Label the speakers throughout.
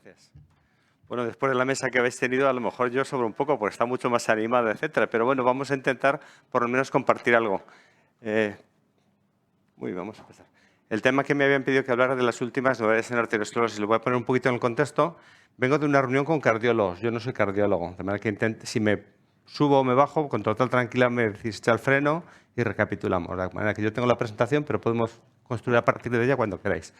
Speaker 1: Gracias. Bueno, después de la mesa que habéis tenido, a lo mejor yo sobro un poco porque está mucho más animada, etcétera. Pero bueno, vamos a intentar por lo menos compartir algo. Vamos a empezar. El tema que me habían pedido que hablara de las últimas novedades en arteriosclerosis, lo voy a poner un poquito en el contexto. Vengo de una reunión con cardiólogos. Yo no soy cardiólogo, de manera que si me subo o me bajo, con total tranquilidad me decís echa el freno y recapitulamos. De manera que yo tengo la presentación, pero podemos construir a partir de ella cuando queráis.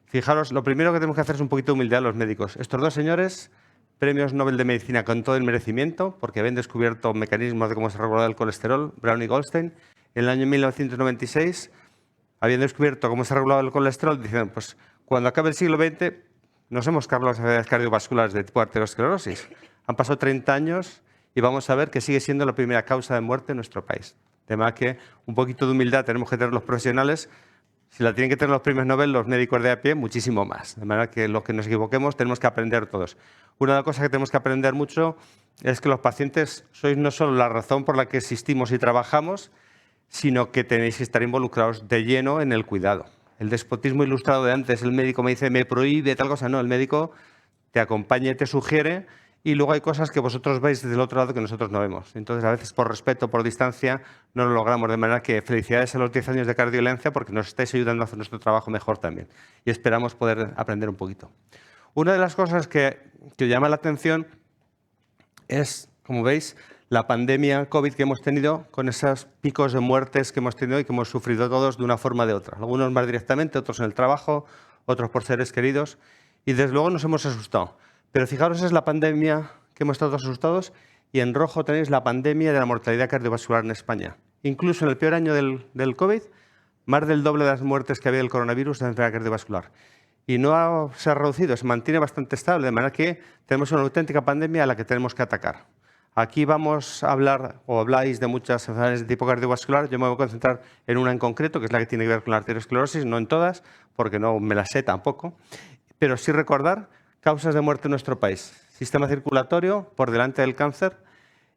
Speaker 1: Fijaros, lo primero que tenemos que hacer es un poquito de humildad a los médicos. Estos dos señores, premios Nobel de Medicina con todo el merecimiento, porque habían descubierto mecanismos de cómo se regula el colesterol, Brown y Goldstein. En el año 1996 habían descubierto cómo se regulaba el colesterol, diciendo, pues cuando acabe el siglo XX nos hemos cargado las enfermedades cardiovasculares de tipo arteriosclerosis. Han pasado 30 años y vamos a ver que sigue siendo la primera causa de muerte en nuestro país. De manera que un poquito de humildad tenemos que tener los profesionales. Si la tienen que tener los premios Nobel, los médicos de a pie, muchísimo más. De manera que los que nos equivoquemos tenemos que aprender todos. Una de las cosas que tenemos que aprender mucho es que los pacientes sois no solo la razón por la que existimos y trabajamos, sino que tenéis que estar involucrados de lleno en el cuidado. El despotismo ilustrado de antes, el médico me dice, me prohíbe tal cosa. No, el médico te acompaña y te sugiere, y luego hay cosas que vosotros veis desde el otro lado que nosotros no vemos. Entonces, a veces por respeto, por distancia, no lo logramos. De manera que felicidades a los 10 años de Cardiolencia porque nos estáis ayudando a hacer nuestro trabajo mejor también. Y esperamos poder aprender un poquito. Una de las cosas que llama la atención es, como veis, la pandemia COVID que hemos tenido con esos picos de muertes que hemos tenido y que hemos sufrido todos de una forma o de otra. Algunos más directamente, otros en el trabajo, otros por seres queridos. Y desde luego nos hemos asustado. Pero fijaros, es la pandemia que hemos estado asustados y en rojo tenéis la pandemia de la mortalidad cardiovascular en España. Incluso en el peor año del COVID, más del doble de las muertes que había del coronavirus de enfermedad cardiovascular. Y no se ha reducido, se mantiene bastante estable, de manera que tenemos una auténtica pandemia a la que tenemos que atacar. Aquí vamos a hablar, o habláis de muchas enfermedades de tipo cardiovascular. Yo me voy a concentrar en una en concreto, que es la que tiene que ver con la arteriosclerosis, no en todas, porque no me la sé tampoco. Pero sí recordar causas de muerte en nuestro país. Sistema circulatorio, por delante del cáncer,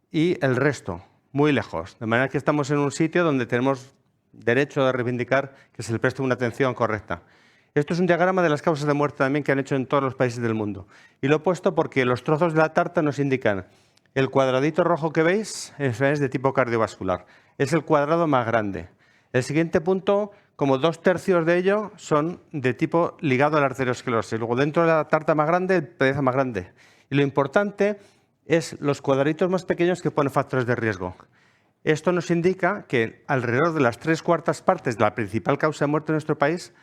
Speaker 1: y el resto, muy lejos. De manera que estamos en un sitio donde tenemos derecho a reivindicar que se le preste una atención correcta. Esto es un diagrama de las causas de muerte también que han hecho en todos los países del mundo. Y lo he puesto porque los trozos de la tarta nos indican el cuadradito rojo que veis, enfermedades de tipo cardiovascular. Es el cuadrado más grande. El siguiente punto, como 2/3 de ello, son de tipo ligado a la arteriosclerosis. Luego, dentro de la tarta más grande, el pedazo más grande. Y lo importante es los cuadraditos más pequeños que ponen factores de riesgo. Esto nos indica que alrededor de las 3/4 partes de la principal causa de muerte en nuestro país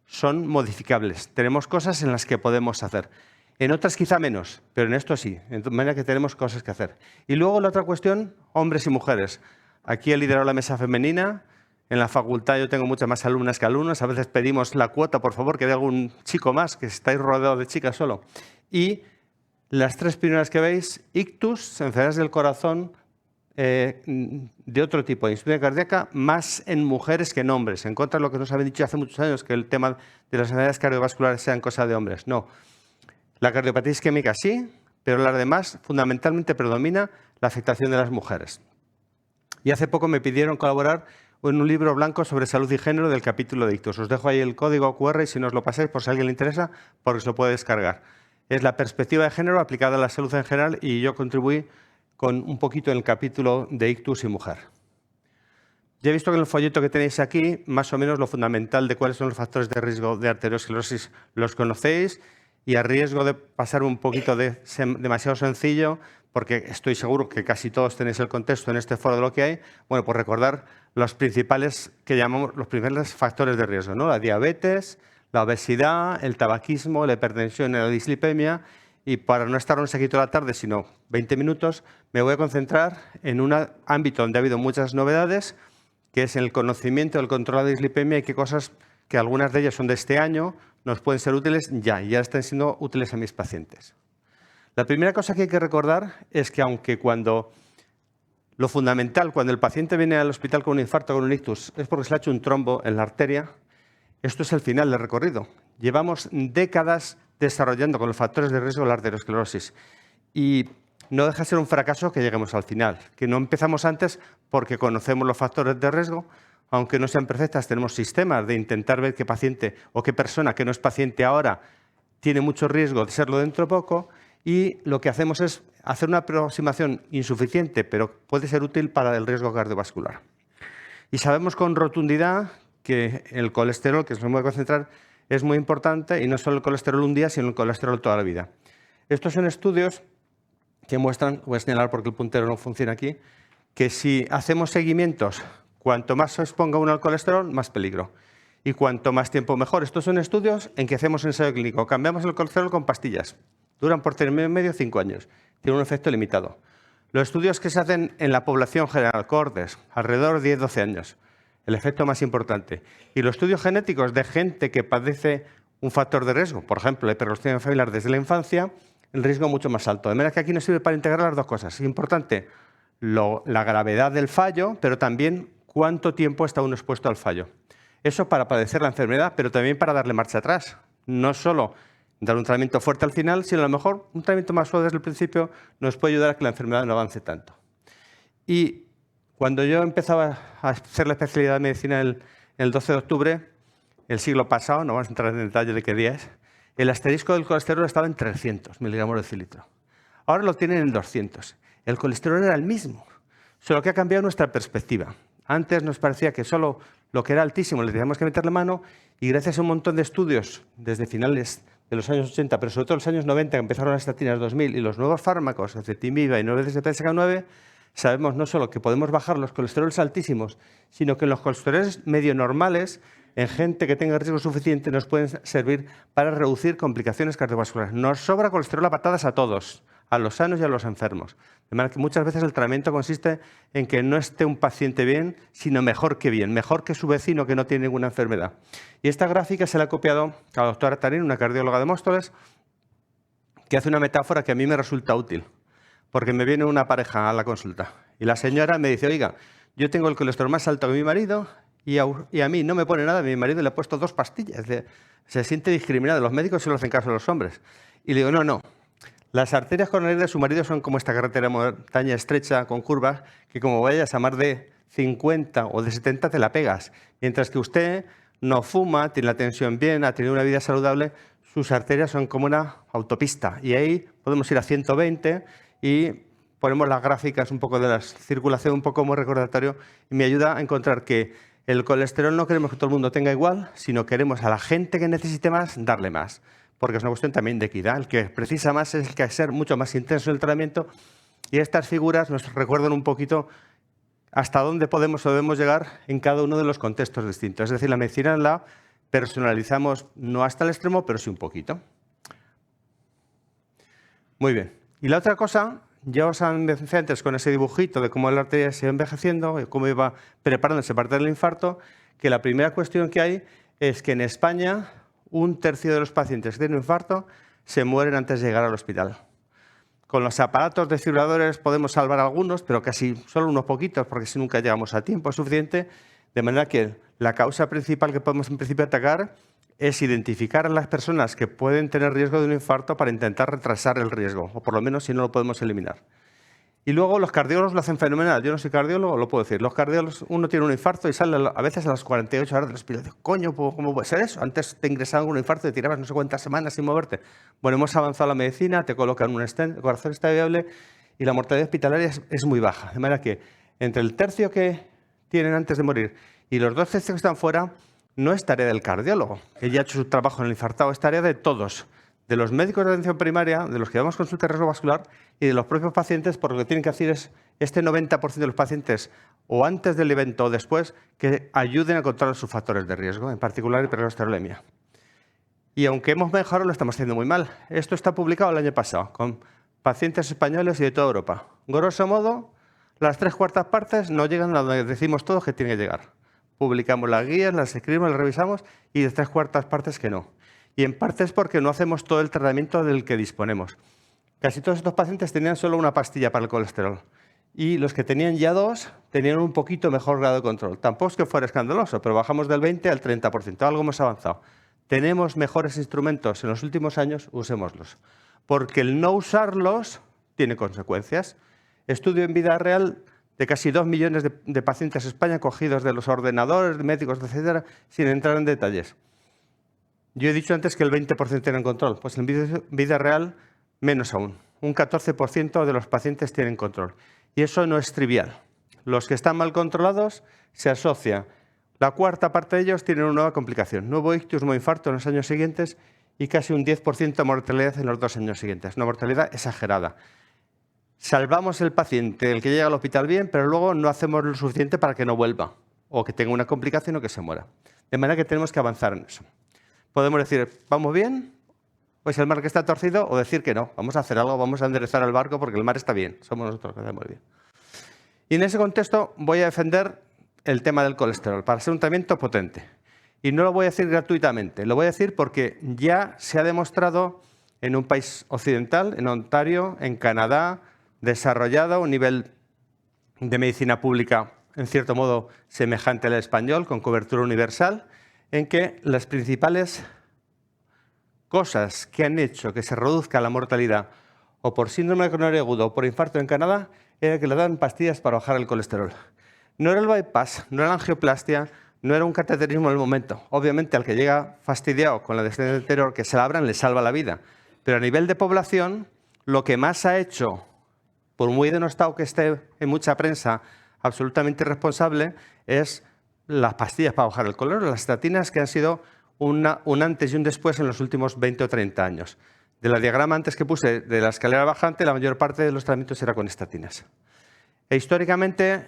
Speaker 1: son modificables. Tenemos cosas en las que podemos hacer. En otras quizá menos, pero en esto sí. De manera que tenemos cosas que hacer. Y luego la otra cuestión, hombres y mujeres. Aquí he liderado la mesa femenina. En la facultad yo tengo muchas más alumnas que alumnos. A veces pedimos la cuota, por favor, que dé algún chico más, que estáis rodeados de chicas solo. Y las 3 primeras que veis, ictus, enfermedades del corazón de otro tipo, insuficiencia cardíaca, más en mujeres que en hombres. En contra de lo que nos habían dicho hace muchos años, que el tema de las enfermedades cardiovasculares sean cosa de hombres. No. La cardiopatía isquémica sí, pero las demás fundamentalmente predomina la afectación de las mujeres. Y hace poco me pidieron colaborar en un libro blanco sobre salud y género del capítulo de ictus. Os dejo ahí el código QR y si no os lo pasáis, por si a alguien le interesa, porque se lo puede descargar. Es la perspectiva de género aplicada a la salud en general y yo contribuí con un poquito en el capítulo de ictus y mujer. Ya he visto que en el folleto que tenéis aquí, más o menos lo fundamental de cuáles son los factores de riesgo de arteriosclerosis los conocéis. Y a riesgo de pasar un poquito demasiado sencillo, porque estoy seguro que casi todos tenéis el contexto en este foro de lo que hay, bueno, pues recordar los principales que llamamos los principales factores de riesgo, ¿no? La diabetes, la obesidad, el tabaquismo, la hipertensión y la dislipemia. Y para no estar un saquito de la tarde, sino 20 minutos, me voy a concentrar en un ámbito donde ha habido muchas novedades, que es en el conocimiento del control de la dislipemia y qué cosas, que algunas de ellas son de este año, nos pueden ser útiles ya, y ya están siendo útiles a mis pacientes. La primera cosa que hay que recordar es que aunque lo fundamental, cuando el paciente viene al hospital con un infarto o con un ictus, es porque se le ha hecho un trombo en la arteria, esto es el final del recorrido. Llevamos décadas desarrollando con los factores de riesgo la arteriosclerosis y no deja de ser un fracaso que lleguemos al final, que no empezamos antes porque conocemos los factores de riesgo. Aunque no sean perfectas, tenemos sistemas de intentar ver qué paciente o qué persona que no es paciente ahora tiene mucho riesgo de serlo dentro de poco, y lo que hacemos es hacer una aproximación insuficiente, pero puede ser útil para el riesgo cardiovascular. Y sabemos con rotundidad que el colesterol, que se me voy a concentrar, es muy importante, y no solo el colesterol un día, sino el colesterol toda la vida. Estos son estudios que muestran, voy a señalar porque el puntero no funciona aquí, que si hacemos seguimientos, cuanto más se exponga uno al colesterol, más peligro. Y cuanto más tiempo, mejor. Estos son estudios en que hacemos ensayo clínico. Cambiamos el colesterol con pastillas. Duran por término y medio 5 años. Tienen un efecto limitado. Los estudios que se hacen en la población general, cohortes, alrededor de 10-12 años. El efecto más importante. Y los estudios genéticos de gente que padece un factor de riesgo, por ejemplo, la hipercolesterolemia familiar desde la infancia, el riesgo mucho más alto. De manera que aquí nos sirve para integrar las dos cosas. Es importante la gravedad del fallo, pero también cuánto tiempo está uno expuesto al fallo. Eso para padecer la enfermedad, pero también para darle marcha atrás. No solo dar un tratamiento fuerte al final, sino a lo mejor un tratamiento más suave desde el principio nos puede ayudar a que la enfermedad no avance tanto. Y cuando yo empezaba a hacer la especialidad de medicina el 12 de octubre, el siglo pasado, no vamos a entrar en detalle de qué día es, el asterisco del colesterol estaba en 300 miligramos de decilitro. Ahora lo tienen en 200. El colesterol era el mismo, solo que ha cambiado nuestra perspectiva. Antes nos parecía que solo lo que era altísimo le teníamos que meterle mano, y gracias a un montón de estudios desde finales de los años 80, pero sobre todo los años 90, que empezaron las estatinas 2000 y los nuevos fármacos, ezetimiba y 9-DSPSK9, sabemos no solo que podemos bajar los colesteroles altísimos, sino que los colesteroles medio normales, en gente que tenga riesgo suficiente, nos pueden servir para reducir complicaciones cardiovasculares. Nos sobra colesterol a patadas a todos, a los sanos y a los enfermos. De manera que muchas veces el tratamiento consiste en que no esté un paciente bien, sino mejor que bien, mejor que su vecino que no tiene ninguna enfermedad. Y esta gráfica se la ha copiado a la doctora Tarín, una cardióloga de Móstoles, que hace una metáfora que a mí me resulta útil, porque me viene una pareja a la consulta y la señora me dice: oiga, yo tengo el colesterol más alto que mi marido y a mí no me pone nada, a mi marido le ha puesto 2 pastillas. Se siente discriminado, los médicos solo hacen caso a los hombres. Y le digo: no. Las arterias coronarias de su marido son como esta carretera montaña estrecha con curvas que como vayas a más de 50 o de 70 te la pegas. Mientras que usted no fuma, tiene la tensión bien, ha tenido una vida saludable, sus arterias son como una autopista. Y ahí podemos ir a 120 y ponemos las gráficas un poco de la circulación, un poco como recordatorio, y me ayuda a encontrar que el colesterol no queremos que todo el mundo tenga igual, sino queremos a la gente que necesite más, darle más. Porque es una cuestión también de equidad. El que precisa más es el que hay que ser mucho más intenso en el tratamiento, y estas figuras nos recuerdan un poquito hasta dónde podemos o debemos llegar en cada uno de los contextos distintos. Es decir, la medicina la personalizamos no hasta el extremo, pero sí un poquito. Muy bien. Y la otra cosa, ya os empecé antes con ese dibujito de cómo la arteria se iba envejeciendo y cómo iba preparándose para el infarto, que la primera cuestión que hay es que en España 1/3 de los pacientes que tienen un infarto se mueren antes de llegar al hospital. Con los aparatos desfibriladores podemos salvar algunos, pero casi solo unos poquitos, porque si nunca llegamos a tiempo suficiente. De manera que la causa principal que podemos en principio atacar es identificar a las personas que pueden tener riesgo de un infarto para intentar retrasar el riesgo, o por lo menos si no lo podemos eliminar. Y luego los cardiólogos lo hacen fenomenal. Yo no soy cardiólogo, lo puedo decir. Los cardiólogos, uno tiene un infarto y sale a veces a las 48 horas del hospital. Digo, coño, ¿cómo puede ser eso? Antes te ingresaban con un infarto y te tirabas no sé cuántas semanas sin moverte. Bueno, hemos avanzado la medicina, te colocan un stent, el corazón está viable y la mortalidad hospitalaria es muy baja. De manera que entre el tercio que tienen antes de morir y los 2 tercios que están fuera, no es tarea del cardiólogo, que ya ha hecho su trabajo en el infartado, es tarea de todos. De los médicos de atención primaria, de los que damos consulta de riesgo vascular y de los propios pacientes, porque lo que tienen que hacer es este 90% de los pacientes, o antes del evento o después, que ayuden a controlar sus factores de riesgo, en particular hipercolesterolemia. Y aunque hemos mejorado, lo estamos haciendo muy mal. Esto está publicado el año pasado, con pacientes españoles y de toda Europa. Grosso modo, las 3/4 partes no llegan a donde decimos todos que tienen que llegar. Publicamos las guías, las escribimos, las revisamos, y de 3/4 partes que no. Y en parte es porque no hacemos todo el tratamiento del que disponemos. Casi todos estos pacientes tenían solo una pastilla para el colesterol. Y los que tenían ya 2 tenían un poquito mejor grado de control. Tampoco es que fuera escandaloso, pero bajamos del 20 al 30%. Algo hemos avanzado. Tenemos mejores instrumentos en los últimos años, usémoslos. Porque el no usarlos tiene consecuencias. Estudio en vida real de casi 2 millones de pacientes en España cogidos de los ordenadores, de médicos, etcétera, sin entrar en detalles. Yo he dicho antes que el 20% tienen control. Pues en vida real, menos aún. Un 14% de los pacientes tienen control. Y eso no es trivial. Los que están mal controlados se asocia. La cuarta parte de ellos tienen una nueva complicación. Nuevo ictus, nuevo infarto en los años siguientes y casi un 10% de mortalidad en los 2 años siguientes. Una mortalidad exagerada. Salvamos el paciente, el que llega al hospital bien, pero luego no hacemos lo suficiente para que no vuelva o que tenga una complicación o que se muera. De manera que tenemos que avanzar en eso. Podemos decir, ¿vamos bien? ¿O es el mar que está torcido? O decir que no, vamos a hacer algo, vamos a enderezar el barco porque el mar está bien, somos nosotros que hacemos bien. Y en ese contexto voy a defender el tema del colesterol para ser un tratamiento potente. Y no lo voy a decir gratuitamente, lo voy a decir porque ya se ha demostrado en un país occidental, en Ontario, en Canadá, desarrollado un nivel de medicina pública, en cierto modo, semejante al español, con cobertura universal, en que las principales cosas que han hecho que se reduzca la mortalidad o por síndrome coronario agudo o por infarto en Canadá era que le dan pastillas para bajar el colesterol. No era el bypass, no era la angioplastia, no era un cateterismo en el momento. Obviamente, al que llega fastidiado con la descendencia anterior, que se la abran, le salva la vida. Pero a nivel de población, lo que más ha hecho, por muy denostado que esté en mucha prensa, absolutamente irresponsable, es las pastillas para bajar el colesterol, las estatinas, que han sido un antes y un después en los últimos 20 o 30 años. De la diagrama antes que puse de la escalera bajante, la mayor parte de los tratamientos era con estatinas. E históricamente,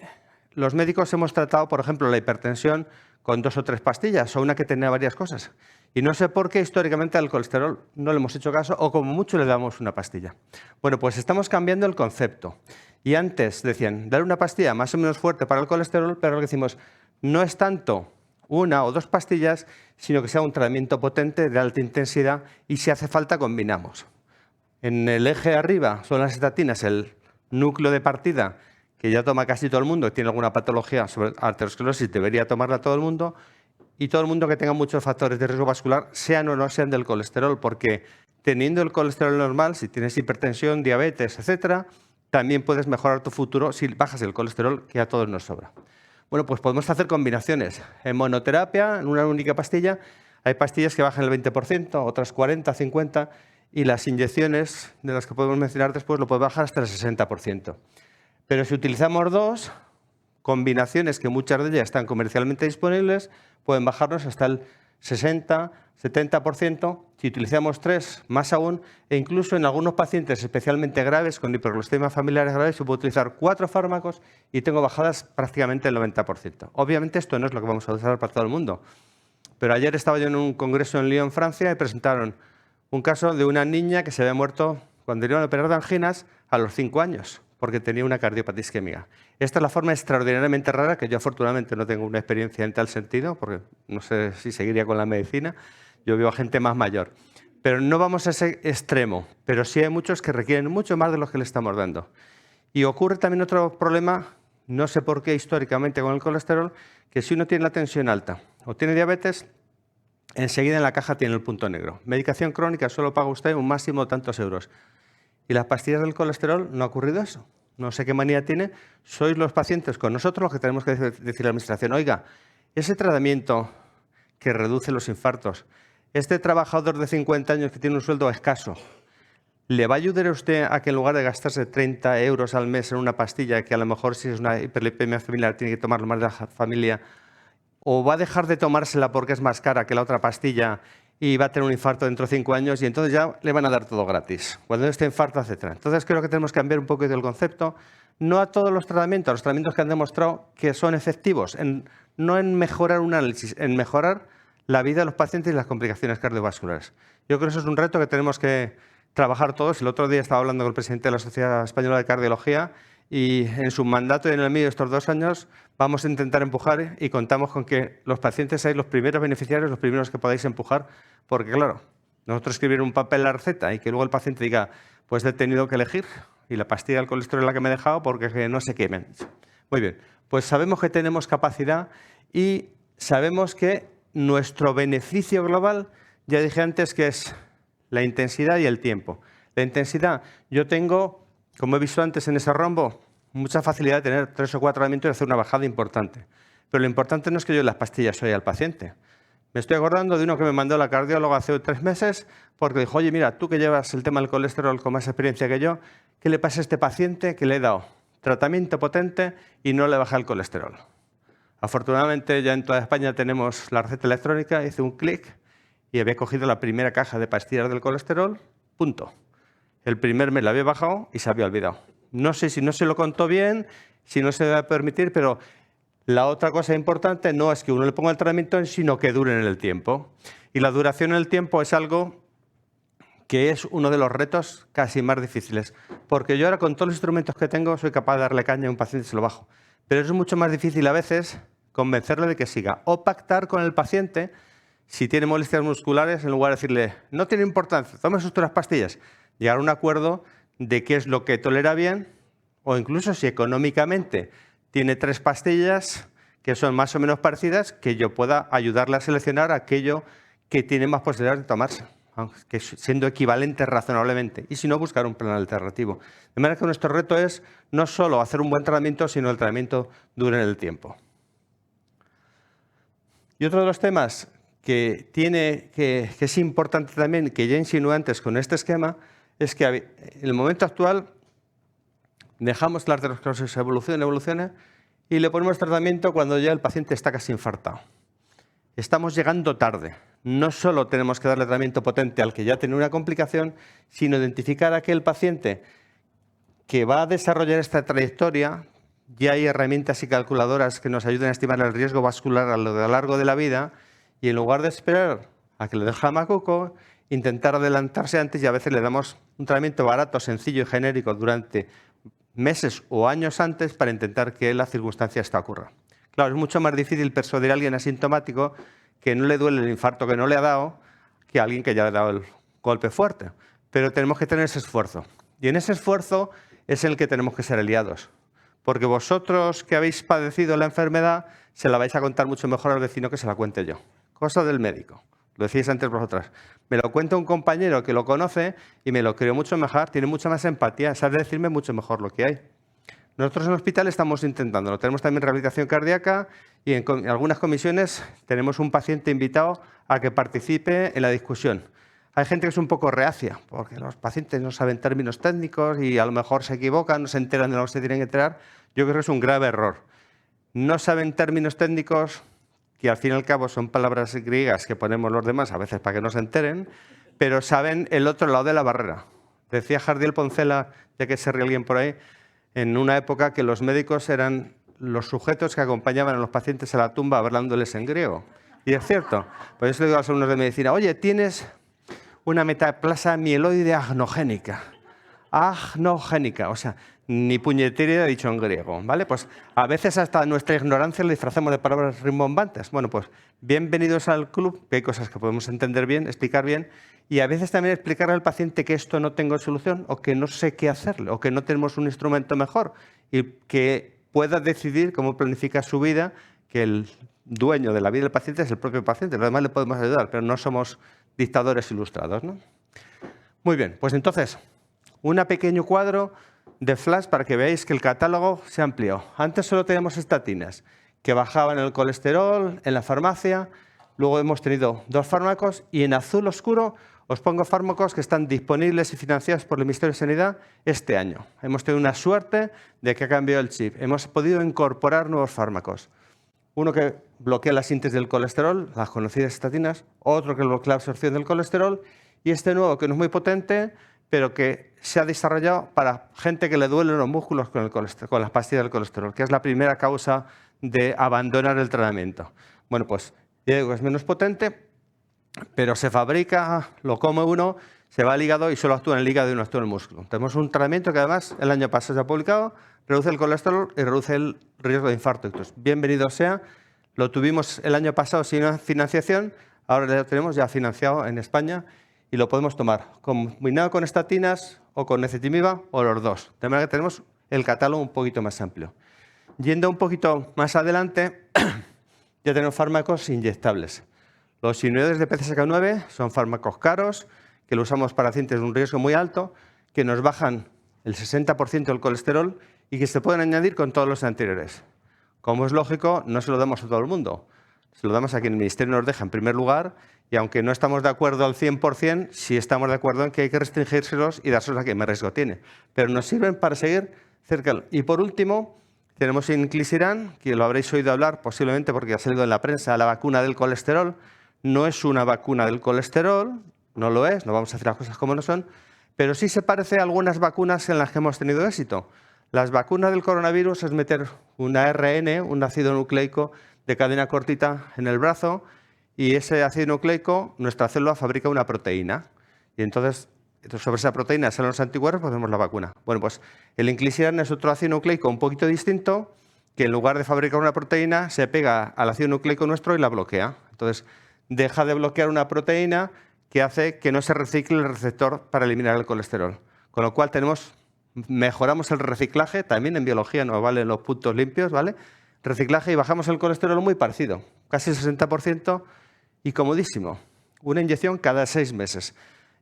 Speaker 1: los médicos hemos tratado, por ejemplo, la hipertensión con 2 o 3 pastillas, o una que tenía varias cosas. Y no sé por qué históricamente al colesterol no le hemos hecho caso, o como mucho le damos una pastilla. Bueno, pues estamos cambiando el concepto. Y antes decían, dar una pastilla más o menos fuerte para el colesterol, pero lo que decimos, no es tanto 1 o 2 pastillas, sino que sea un tratamiento potente de alta intensidad y si hace falta combinamos. En el eje de arriba son las estatinas, el núcleo de partida que ya toma casi todo el mundo, que tiene alguna patología sobre arteriosclerosis, debería tomarla todo el mundo, y todo el mundo que tenga muchos factores de riesgo vascular, sean o no sean del colesterol, porque teniendo el colesterol normal, si tienes hipertensión, diabetes, etcétera, también puedes mejorar tu futuro si bajas el colesterol, que a todos nos sobra. Bueno, pues podemos hacer combinaciones. En monoterapia, en una única pastilla, hay pastillas que bajan el 20%, otras 40, 50%, y las inyecciones, de las que podemos mencionar después, lo puede bajar hasta el 60%. Pero si utilizamos 2 combinaciones, que muchas de ellas están comercialmente disponibles, pueden bajarnos hasta el 60, 70%. Si utilizamos 3, más aún, e incluso en algunos pacientes especialmente graves, con hiperglucemia familiares graves, se puede utilizar 4 fármacos y tengo bajadas prácticamente el 90%. Obviamente esto no es lo que vamos a usar para todo el mundo. Pero ayer estaba yo en un congreso en Lyon, Francia, y presentaron un caso de una niña que se había muerto cuando iban a operar de anginas a los 5 años, porque tenía una cardiopatía isquémica. Esta es la forma extraordinariamente rara, que yo afortunadamente no tengo una experiencia en tal sentido, porque no sé si seguiría con la medicina. Yo veo a gente más mayor. Pero no vamos a ese extremo, pero sí hay muchos que requieren mucho más de lo que le estamos dando. Y ocurre también otro problema, no sé por qué históricamente con el colesterol, que si uno tiene la tensión alta o tiene diabetes, enseguida en la caja tiene el punto negro. Medicación crónica solo paga usted un máximo de tantos euros. ¿Y las pastillas del colesterol no ha ocurrido eso? No sé qué manía tiene. Sois los pacientes con nosotros los que tenemos que decir a la administración, oiga, ese tratamiento que reduce los infartos, este trabajador de 50 años que tiene un sueldo escaso, ¿le va a ayudar a usted a que en lugar de gastarse 30 euros al mes en una pastilla, que a lo mejor si es una hiperlipemia familiar tiene que tomarlo más de la familia, o va a dejar de tomársela porque es más cara que la otra pastilla y va a tener un infarto dentro de 5 años y entonces ya le van a dar todo gratis, cuando esté infarto, etc. Entonces creo que tenemos que cambiar un poco el concepto, no a todos los tratamientos que han demostrado que son efectivos, no en mejorar un análisis, en mejorar la vida de los pacientes y las complicaciones cardiovasculares. Yo creo que eso es un reto que tenemos que trabajar todos. El otro día estaba hablando con el presidente de la Sociedad Española de Cardiología y en su mandato y en el mío estos 2 años vamos a intentar empujar y contamos con que los pacientes seáis los primeros beneficiarios, los primeros que podáis empujar, porque claro, nosotros escribir un papel la receta y que luego el paciente diga, pues he tenido que elegir y la pastilla del colesterol es la que me he dejado porque no sé qué me han dicho. Muy bien, pues sabemos que tenemos capacidad y sabemos que nuestro beneficio global, ya dije antes, que es la intensidad y el tiempo. La intensidad, yo tengo, como he visto antes en ese rombo, mucha facilidad de tener 3 o 4 tratamientos y hacer una bajada importante. Pero lo importante no es que yo las pastillas soy al paciente. Me estoy acordando de uno que me mandó la cardióloga hace 3 meses porque dijo, oye, mira, tú que llevas el tema del colesterol con más experiencia que yo, ¿qué le pasa a este paciente que le he dado tratamiento potente y no le baja el colesterol? Afortunadamente ya en toda España tenemos la receta electrónica, hice un clic y había cogido la primera caja de pastillas del colesterol, punto. El primer mes la había bajado y se había olvidado. No sé si no se lo contó bien, si no se le va a permitir, pero la otra cosa importante no es que uno le ponga el tratamiento, sino que dure en el tiempo. Y la duración en el tiempo es algo que es uno de los retos casi más difíciles. Porque yo ahora con todos los instrumentos que tengo soy capaz de darle caña a un paciente y se lo bajo. Pero es mucho más difícil a veces convencerle de que siga o pactar con el paciente si tiene molestias musculares en lugar de decirle no tiene importancia, tome sus 3 pastillas. Llegar a un acuerdo de qué es lo que tolera bien o incluso si económicamente tiene 3 pastillas que son más o menos parecidas, que yo pueda ayudarle a seleccionar aquello que tiene más posibilidades de tomarse, aunque siendo equivalente razonablemente. Y si no, buscar un plan alternativo. De manera que nuestro reto es no solo hacer un buen tratamiento, sino el tratamiento dure en el tiempo. Y otro de los temas que es importante también, que ya insinué antes con este esquema, es que en el momento actual dejamos la arteriosclerosis evolucione y le ponemos tratamiento cuando ya el paciente está casi infartado. Estamos llegando tarde. No solo tenemos que darle tratamiento potente al que ya tiene una complicación, sino identificar a aquel paciente que va a desarrollar esta trayectoria. Ya hay herramientas y calculadoras que nos ayuden a estimar el riesgo vascular a lo largo de la vida y en lugar de esperar a que le dé el jamacuco, intentar adelantarse antes y a veces le damos un tratamiento barato, sencillo y genérico durante meses o años antes para intentar que la circunstancia esta ocurra. Claro, es mucho más difícil persuadir a alguien asintomático que no le duele el infarto que no le ha dado que a alguien que ya le ha dado el golpe fuerte. Pero tenemos que tener ese esfuerzo. Y en ese esfuerzo es en el que tenemos que ser aliados. Porque vosotros que habéis padecido la enfermedad se la vais a contar mucho mejor al vecino que se la cuente yo. Cosa del médico. Lo decíais antes vosotras. Me lo cuenta un compañero que lo conoce y me lo creo mucho mejor, tiene mucha más empatía, sabe decirme mucho mejor lo que hay. Nosotros en el hospital estamos intentándolo. Tenemos también rehabilitación cardíaca y en algunas comisiones tenemos un paciente invitado a que participe en la discusión. Hay gente que es un poco reacia, porque los pacientes no saben términos técnicos y a lo mejor se equivocan, no se enteran de lo que se tienen que enterar. Yo creo que es un grave error. No saben términos técnicos, que al fin y al cabo son palabras griegas que ponemos los demás a veces para que no se enteren, pero saben el otro lado de la barrera. Decía Jardiel Poncela, ya que se ríe alguien por ahí, en una época que los médicos eran los sujetos que acompañaban a los pacientes a la tumba hablándoles en griego. Y es cierto. Por eso le digo a los alumnos de medicina, oye, tienes una metaplasia mieloide agnogénica. Agnogénica, o sea, ni puñetera dicho en griego, ¿vale? Pues a veces hasta nuestra ignorancia le disfrazamos de palabras rimbombantes. Bueno, pues bienvenidos al club, que hay cosas que podemos entender bien, explicar bien, y a veces también explicarle al paciente que esto no tengo solución, o que no sé qué hacerle, o que no tenemos un instrumento mejor, y que pueda decidir cómo planificar su vida, que el dueño de la vida del paciente es el propio paciente. Lo demás le podemos ayudar, pero no somos dictadores ilustrados, ¿no? Muy bien, pues entonces, un pequeño cuadro de flash para que veáis que el catálogo se amplió. Antes solo teníamos estatinas que bajaban el colesterol en la farmacia. Luego hemos tenido 2 fármacos y en azul oscuro os pongo fármacos que están disponibles y financiados por el Ministerio de Sanidad este año. Hemos tenido una suerte de que ha cambiado el chip. Hemos podido incorporar nuevos fármacos. Uno que bloquea la síntesis del colesterol, las conocidas estatinas. Otro que bloquea la absorción del colesterol. Y este nuevo que no es muy potente, pero que se ha desarrollado para gente que le duelen los músculos con las pastillas del colesterol, que es la primera causa de abandonar el tratamiento. Bueno, pues ya digo, es menos potente, pero se fabrica, lo come uno, se va al hígado y solo actúa en el hígado y no actúa en el músculo. Tenemos un tratamiento que además el año pasado se ha publicado, reduce el colesterol y reduce el riesgo de infarto. Entonces, bienvenido sea. Lo tuvimos el año pasado sin financiación, ahora lo tenemos ya financiado en España y lo podemos tomar combinado con estatinas o con ezetimiba o los dos. De manera que tenemos el catálogo un poquito más amplio. Yendo un poquito más adelante, ya tenemos fármacos inyectables. Los inhibidores de PCSK9 son fármacos caros, que lo usamos para pacientes de un riesgo muy alto, que nos bajan el 60% del colesterol y que se pueden añadir con todos los anteriores. Como es lógico, no se lo damos a todo el mundo. se lo damos a quien el Ministerio nos deja en primer lugar y aunque no estamos de acuerdo al 100%, sí estamos de acuerdo en que hay que restringírselos y dárselos a quien más riesgo tiene. Pero nos sirven para seguir cerca. Y por último, tenemos Inclisiran, que lo habréis oído hablar posiblemente porque ha salido en la prensa, la vacuna del colesterol. No es una vacuna del colesterol, no lo es, no vamos a hacer las cosas como no son, pero sí se parece a algunas vacunas en las que hemos tenido éxito. Las vacunas del coronavirus es meter un ARN, un ácido nucleico de cadena cortita en el brazo y ese ácido nucleico, nuestra célula fabrica una proteína. Y entonces, sobre esa proteína salen los anticuerpos, pues hacemos la vacuna. Bueno, pues el Inclisiran es otro ácido nucleico un poquito distinto que en lugar de fabricar una proteína se pega al ácido nucleico nuestro y la bloquea. Entonces, deja de bloquear una proteína que hace que no se recicle el receptor para eliminar el colesterol. Con lo cual mejoramos el reciclaje, también en biología nos valen los puntos limpios, ¿vale? Reciclaje y bajamos el colesterol muy parecido, casi el 60% y comodísimo. Una inyección cada 6 meses.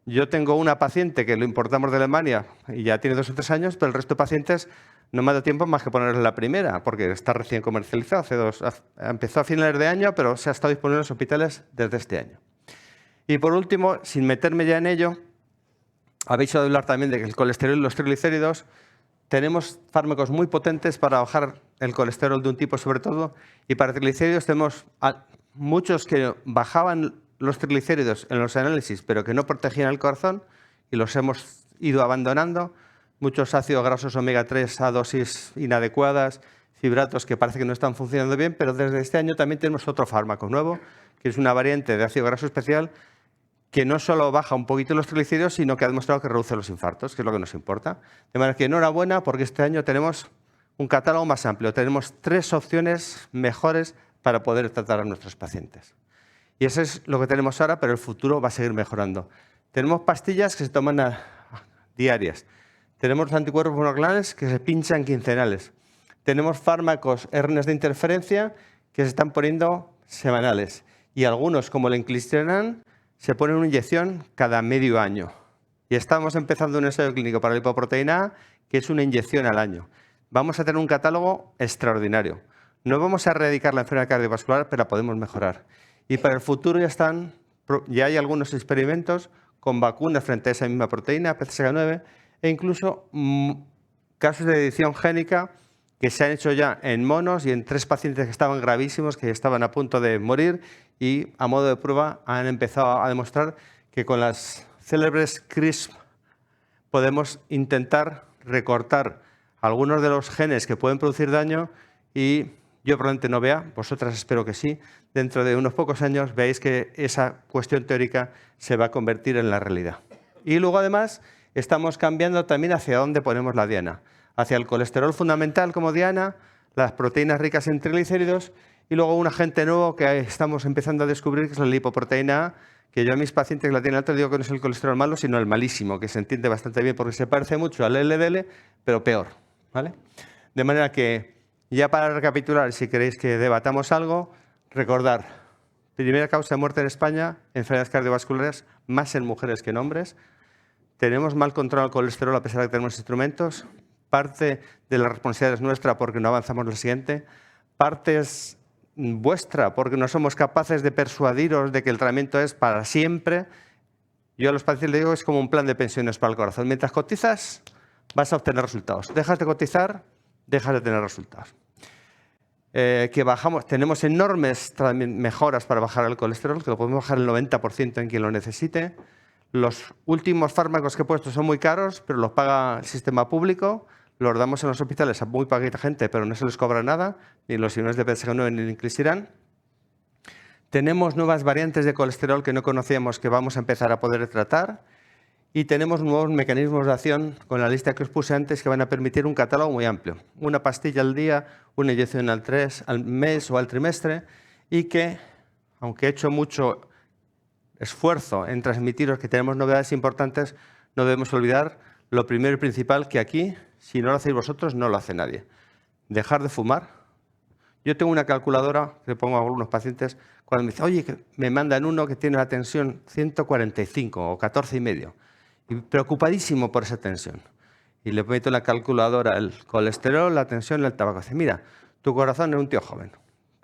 Speaker 1: Yo tengo una paciente que lo importamos de Alemania y ya tiene 2 o 3 años, pero el resto de pacientes no me ha dado tiempo más que ponerle la primera, porque está recién comercializado. Empezó a finales de año, pero se ha estado disponible en los hospitales desde este año. Y por último, sin meterme ya en ello, habéis oído hablar también de que el colesterol y los triglicéridos, tenemos fármacos muy potentes para bajar el colesterol de un tipo sobre todo, y para triglicéridos tenemos muchos que bajaban los triglicéridos en los análisis, pero que no protegían el corazón, y los hemos ido abandonando. Muchos ácidos grasos omega 3 a dosis inadecuadas, fibratos que parece que no están funcionando bien, pero desde este año también tenemos otro fármaco nuevo, que es una variante de ácido graso especial, que no solo baja un poquito los triglicéridos, sino que ha demostrado que reduce los infartos, que es lo que nos importa. De manera que enhorabuena, porque este año tenemos un catálogo más amplio. Tenemos 3 opciones mejores para poder tratar a nuestros pacientes. Y eso es lo que tenemos ahora, pero el futuro va a seguir mejorando. Tenemos pastillas que se toman diarias. Tenemos los anticuerpos monoclonales que se pinchan quincenales. Tenemos fármacos RNAs de interferencia que se están poniendo semanales. Y algunos, como el Inclisiran, se ponen una inyección cada medio año. Y estamos empezando un ensayo clínico para la lipoproteína A, que es una inyección al año. Vamos a tener un catálogo extraordinario. No vamos a erradicar la enfermedad cardiovascular, pero la podemos mejorar. Y para el futuro ya hay algunos experimentos con vacunas frente a esa misma proteína, PCSK9, e incluso casos de edición génica que se han hecho ya en monos y en 3 pacientes que estaban gravísimos, que estaban a punto de morir, y a modo de prueba han empezado a demostrar que con las célebres CRISPR podemos intentar recortar algunos de los genes que pueden producir daño y yo probablemente no vea, vosotras espero que sí, dentro de unos pocos años veáis que esa cuestión teórica se va a convertir en la realidad. Y luego además estamos cambiando también hacia dónde ponemos la diana. Hacia el colesterol fundamental como diana, las proteínas ricas en triglicéridos y luego un agente nuevo que estamos empezando a descubrir, que es la lipoproteína A, que yo a mis pacientes que la tienen alta digo que no es el colesterol malo, sino el malísimo, que se entiende bastante bien porque se parece mucho al LDL, pero peor, ¿vale? De manera que, ya para recapitular, si queréis que debatamos algo, recordar, primera causa de muerte en España, enfermedades cardiovasculares, más en mujeres que en hombres. Tenemos mal control del colesterol a pesar de que tenemos instrumentos. Parte de la responsabilidad es nuestra porque no avanzamos en lo siguiente. Parte es vuestra porque no somos capaces de persuadiros de que el tratamiento es para siempre. Yo a los pacientes les digo que es como un plan de pensiones para el corazón. Mientras cotizas, vas a obtener resultados. Dejas de cotizar, dejas de tener resultados. Tenemos enormes mejoras para bajar el colesterol, que lo podemos bajar el 90% en quien lo necesite. Los últimos fármacos que he puesto son muy caros, pero los paga el sistema público. Los damos en los hospitales a muy poquita gente, pero no se les cobra nada, ni los iones de PCSK9 ni el Inclisiran. Tenemos nuevas variantes de colesterol que no conocíamos que vamos a empezar a poder tratar. Y tenemos nuevos mecanismos de acción con la lista que os puse antes que van a permitir un catálogo muy amplio. Una pastilla al día, una inyección al mes o al trimestre y que, aunque he hecho mucho esfuerzo en transmitiros que tenemos novedades importantes, no debemos olvidar lo primero y principal, que aquí, si no lo hacéis vosotros, no lo hace nadie. Dejar de fumar. Yo tengo una calculadora que le pongo a algunos pacientes cuando me dicen, oye, que me mandan uno que tiene la tensión 145 o 14,5. Y preocupadísimo por esa tensión. Y le meto en la calculadora el colesterol, la tensión y el tabaco. Dice, mira, tu corazón es un tío joven.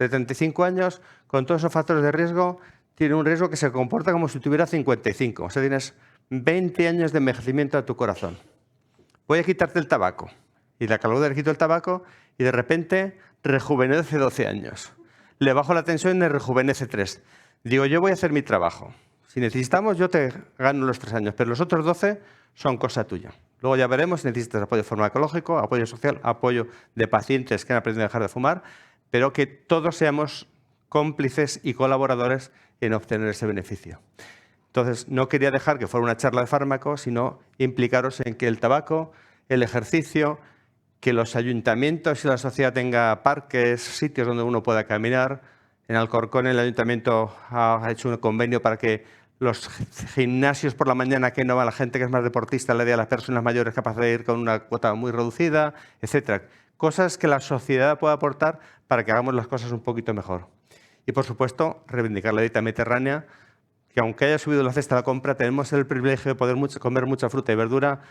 Speaker 1: de 35 años, con todos esos factores de riesgo, tiene un riesgo que se comporta como si tuviera 55. O sea, tienes 20 años de envejecimiento a tu corazón. Voy a quitarte el tabaco. Y la calor le quito el tabaco y de repente rejuvenece 12 años. Le bajo la tensión y le rejuvenece 3. Digo, yo voy a hacer mi trabajo. Si necesitamos, yo te gano los 3 años, pero los otros 12 son cosa tuya. Luego ya veremos si necesitas apoyo farmacológico, apoyo social, apoyo de pacientes que han aprendido a dejar de fumar, pero que todos seamos cómplices y colaboradores en obtener ese beneficio. Entonces, no quería dejar que fuera una charla de fármacos, sino implicaros en que el tabaco, el ejercicio, que los ayuntamientos y la sociedad tenga parques, sitios donde uno pueda caminar. En Alcorcón el ayuntamiento ha hecho un convenio para que los gimnasios por la mañana, que no va la gente que es más deportista, le dé a las personas mayores capaz de ir con una cuota muy reducida, etcétera. Cosas que la sociedad pueda aportar para que hagamos las cosas un poquito mejor. Y, por supuesto, reivindicar la dieta mediterránea, que aunque haya subido la cesta de la compra, tenemos el privilegio de poder comer mucha fruta y verdura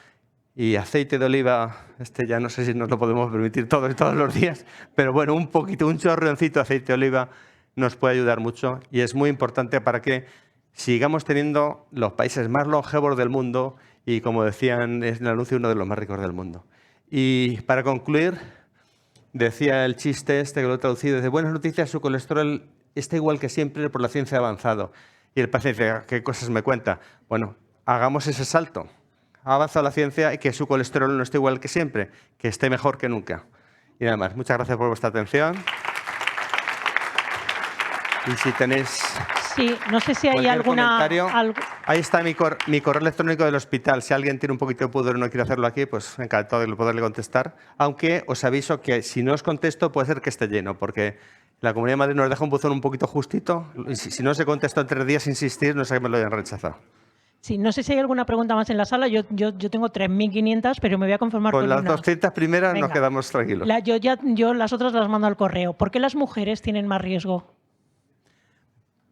Speaker 1: y aceite de oliva. Ya no sé si nos lo podemos permitir todos los días, pero bueno, un chorroncito de aceite de oliva nos puede ayudar mucho y es muy importante para que sigamos teniendo los países más longevos del mundo y, como decían en el anuncio, uno de los más ricos del mundo. Y para concluir, decía el chiste que lo he traducido, desde buenas noticias, su colesterol está igual que siempre por la ciencia ha avanzado. Y el paciente dice, ¿qué cosas me cuenta? Bueno, hagamos ese salto. Ha avanzado la ciencia y que su colesterol no esté igual que siempre, que esté mejor que nunca. Y nada más, muchas gracias por vuestra atención. Y si tenéis...
Speaker 2: Sí, no sé si hay alguna...
Speaker 1: Ahí está mi correo electrónico del hospital. Si alguien tiene un poquito de pudor y no quiere hacerlo aquí, pues encantado de poderle contestar. Aunque os aviso que si no os contesto puede ser que esté lleno, porque la Comunidad de Madrid nos deja un buzón un poquito justito. Y si no se contestó en 3 días, insistir, no sé que me lo hayan rechazado.
Speaker 2: Sí, no sé si hay alguna pregunta más en la sala. Yo tengo 3.500, pero me voy a conformar con
Speaker 1: las
Speaker 2: una.
Speaker 1: 200 primeras nos quedamos tranquilos.
Speaker 2: Yo las otras las mando al correo. ¿Por qué las mujeres tienen más riesgo?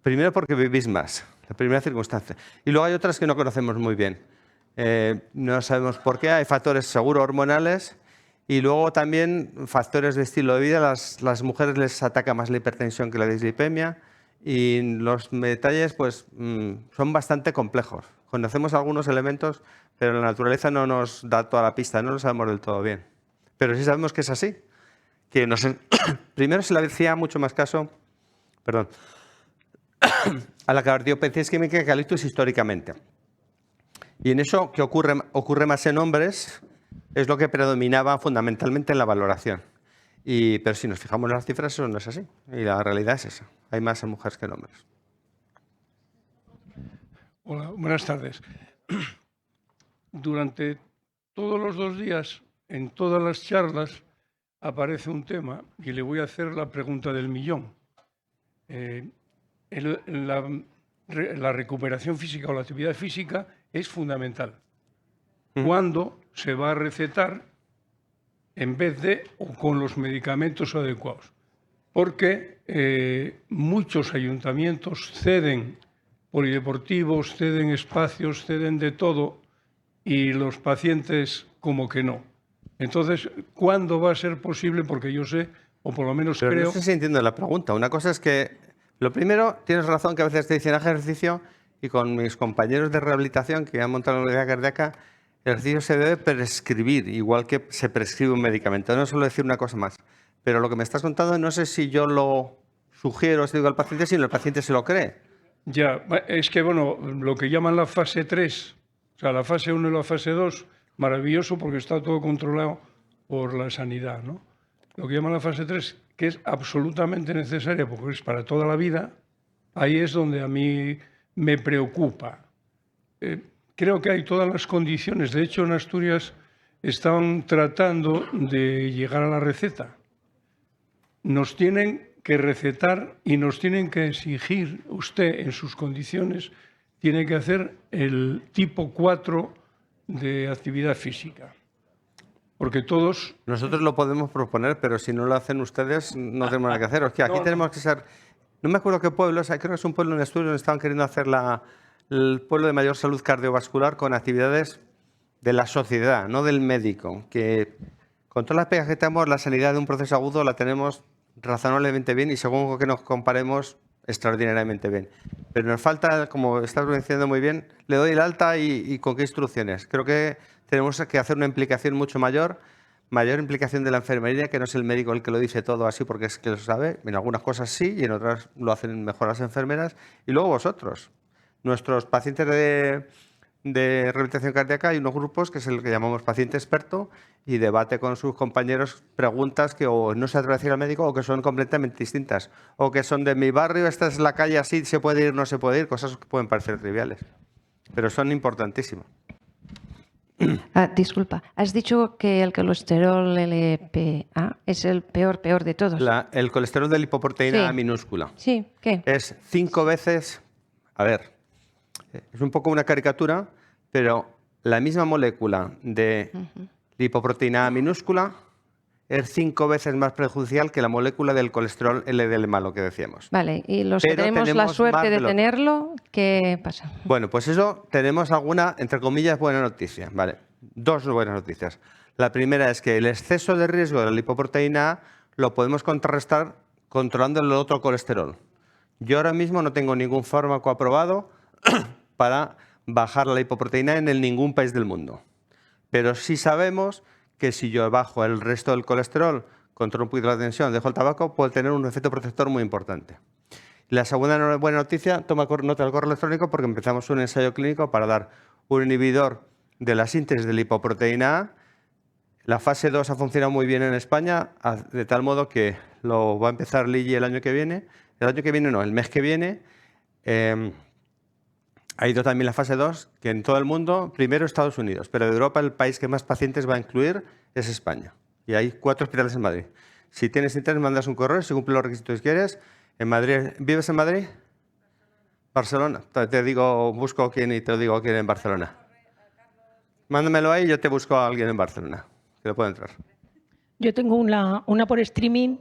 Speaker 1: Primero porque vivís más, la primera circunstancia. Y luego hay otras que no conocemos muy bien. No sabemos por qué, hay factores seguro hormonales y luego también factores de estilo de vida. Las mujeres les ataca más la hipertensión que la dislipemia y los detalles pues, son bastante complejos. Conocemos algunos elementos, pero la naturaleza no nos da toda la pista, no lo sabemos del todo bien. Pero sí sabemos que es así. Que primero se le hacía mucho más caso, a la cardiopatía isquémica que al ictus históricamente. Y en eso, que ocurre más en hombres, es lo que predominaba fundamentalmente en la valoración. Pero si nos fijamos en las cifras, eso no es así. Y la realidad es esa. Hay más en mujeres que en hombres.
Speaker 3: Hola, buenas tardes. Durante todos los 2 días, en todas las charlas, aparece un tema y le voy a hacer la pregunta del millón. La recuperación física o la actividad física es fundamental. ¿Cuándo se va a recetar en vez de o con los medicamentos adecuados? Porque muchos ayuntamientos ceden polideportivos, ceden espacios, ceden de todo y los pacientes como que no. Entonces, ¿cuándo va a ser posible? Porque yo sé, o por lo menos
Speaker 1: Pero
Speaker 3: creo...
Speaker 1: No sé si entiendo la pregunta. Una cosa es que, lo primero, tienes razón que a veces te dicen ejercicio y con mis compañeros de rehabilitación que han montado la unidad cardíaca, el ejercicio se debe prescribir, igual que se prescribe un medicamento. No suelo decir una cosa más. Pero lo que me estás contando no sé si yo lo sugiero o se digo al paciente, sino el paciente se lo cree.
Speaker 3: Ya, es que, bueno, lo que llaman la fase 3, o sea, la fase 1 y la fase 2, maravilloso porque está todo controlado por la sanidad, ¿no? Lo que llaman la fase 3, que es absolutamente necesaria porque es para toda la vida, ahí es donde a mí me preocupa. Creo que hay todas las condiciones. De hecho, en Asturias están tratando de llegar a la receta. Nos tienen que recetar y nos tienen que exigir, usted en sus condiciones, tiene que hacer el tipo 4 de actividad física. Porque todos...
Speaker 1: Nosotros lo podemos proponer, pero si no lo hacen ustedes, no tenemos nada que hacer. Es que aquí tenemos que ser... No me acuerdo qué pueblo, creo que es un pueblo en Asturias donde estaban queriendo hacer el pueblo de mayor salud cardiovascular con actividades de la sociedad, no del médico. Que con todas las pegas que tenemos, la sanidad de un proceso agudo la tenemos razonablemente bien y según que nos comparemos, extraordinariamente bien. Pero nos falta, como estás diciendo muy bien, le doy el alta y con qué instrucciones. Creo que tenemos que hacer una implicación mucho mayor implicación de la enfermería, que no es el médico el que lo dice todo así porque es que lo sabe. En algunas cosas sí y en otras lo hacen mejor las enfermeras. Y luego vosotros, nuestros pacientes de rehabilitación cardíaca, hay unos grupos que es el que llamamos paciente experto y debate con sus compañeros preguntas que o no se atreve a decir al médico o que son completamente distintas. O que son de mi barrio, esta es la calle así, se puede ir, no se puede ir, cosas que pueden parecer triviales. Pero son importantísimas.
Speaker 4: Disculpa, has dicho que el colesterol LPA es el peor de todos.
Speaker 1: El colesterol de lipoproteína
Speaker 4: Sí.
Speaker 1: minúscula.
Speaker 4: Sí, ¿qué?
Speaker 1: Es 5 veces, a ver, es un poco una caricatura, pero la misma molécula de lipoproteína A minúscula es 5 veces más perjudicial que la molécula del colesterol LDL malo que decíamos.
Speaker 4: Vale, y los que
Speaker 1: Pero
Speaker 4: tenemos la
Speaker 1: tenemos
Speaker 4: suerte
Speaker 1: más
Speaker 4: de
Speaker 1: de lo-
Speaker 4: tenerlo, ¿qué pasa?
Speaker 1: Bueno, pues eso tenemos alguna, entre comillas, buena noticia. Vale, 2 buenas noticias. La primera es que el exceso de riesgo de la lipoproteína A lo podemos contrarrestar controlando el otro colesterol. Yo ahora mismo no tengo ningún fármaco aprobado para bajar la lipoproteína en ningún país del mundo. Pero sí sabemos que si yo bajo el resto del colesterol, controlo un poquito la tensión, dejo el tabaco, puede tener un efecto protector muy importante. La segunda buena noticia, toma nota del correo electrónico porque empezamos un ensayo clínico para dar un inhibidor de la síntesis de lipoproteína A. La fase 2 ha funcionado muy bien en España, de tal modo que lo va a empezar Lilly el año que viene. El año que viene no, el mes que viene. Ha ido también la fase 2, que en todo el mundo, primero Estados Unidos, pero de Europa el país que más pacientes va a incluir es España. Y hay 4 hospitales en Madrid. Si tienes interés, mandas un correo, si cumple los requisitos que quieres. En Madrid, ¿vives en Madrid? Barcelona. Te digo, busco quién y te digo quién en Barcelona. Mándamelo ahí y yo te busco a alguien en Barcelona, que lo pueda entrar.
Speaker 2: Yo tengo una por streaming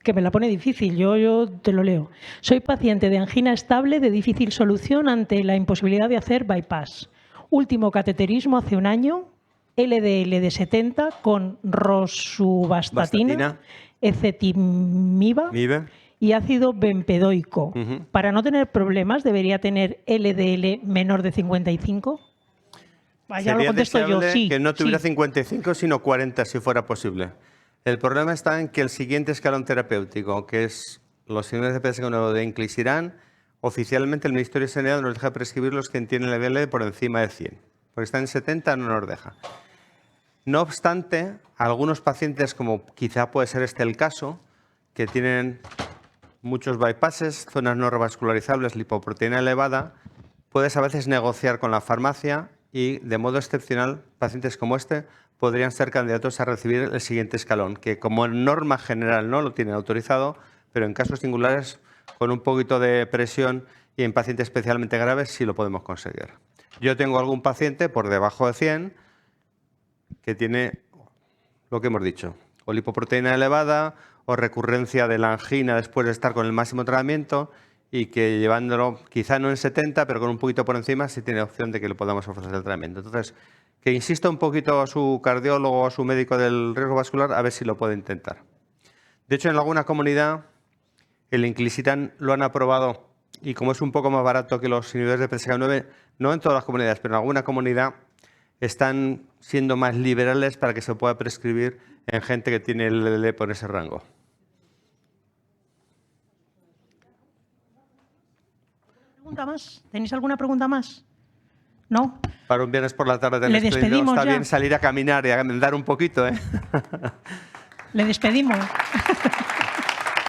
Speaker 2: que me la pone difícil, yo te lo leo. Soy paciente de angina estable de difícil solución ante la imposibilidad de hacer bypass. Último cateterismo hace un año, LDL de 70 con rosuvastatina, ezetimiba
Speaker 1: ¿Vive?
Speaker 2: y ácido bempedoico.
Speaker 1: Ujú.
Speaker 2: Para no tener problemas, ¿debería tener LDL menor de 55? Ya lo
Speaker 1: Sería
Speaker 2: contesto yo,
Speaker 1: deseable
Speaker 2: sí.
Speaker 1: que no tuviera
Speaker 2: sí.
Speaker 1: 55, sino 40, si fuera posible. El problema está en que el siguiente escalón terapéutico, que es los señores de PSK1 de inclisiran, oficialmente el Ministerio de Sanidad nos deja prescribir los que tienen el LDL por encima de 100. Porque está en 70, no nos deja. No obstante, algunos pacientes, como quizá puede ser este el caso, que tienen muchos bypasses, zonas no revascularizables, lipoproteína elevada, puedes a veces negociar con la farmacia y, de modo excepcional, pacientes como este podrían ser candidatos a recibir el siguiente escalón, que como norma general no lo tienen autorizado, pero en casos singulares, con un poquito de presión y en pacientes especialmente graves, sí lo podemos conseguir. Yo tengo algún paciente por debajo de 100 que tiene lo que hemos dicho, o lipoproteína elevada o recurrencia de la angina después de estar con el máximo tratamiento y que llevándolo quizá no en 70, pero con un poquito por encima, sí tiene opción de que le podamos ofrecer el tratamiento. Entonces, que insista un poquito a su cardiólogo o a su médico del riesgo vascular a ver si lo puede intentar. De hecho, en alguna comunidad el inclisiran lo han aprobado y como es un poco más barato que los inhibidores de PCSK9, no en todas las comunidades, pero en alguna comunidad están siendo más liberales para que se pueda prescribir en gente que tiene el LDL por ese rango.
Speaker 2: ¿Pregunta más? ¿Tenéis alguna pregunta más? ¿No?
Speaker 1: Para un viernes por la tarde del
Speaker 2: Le
Speaker 1: espléndido
Speaker 2: despedimos
Speaker 1: está
Speaker 2: ya.
Speaker 1: bien salir a caminar y a andar un poquito, ¿eh?
Speaker 2: Le despedimos.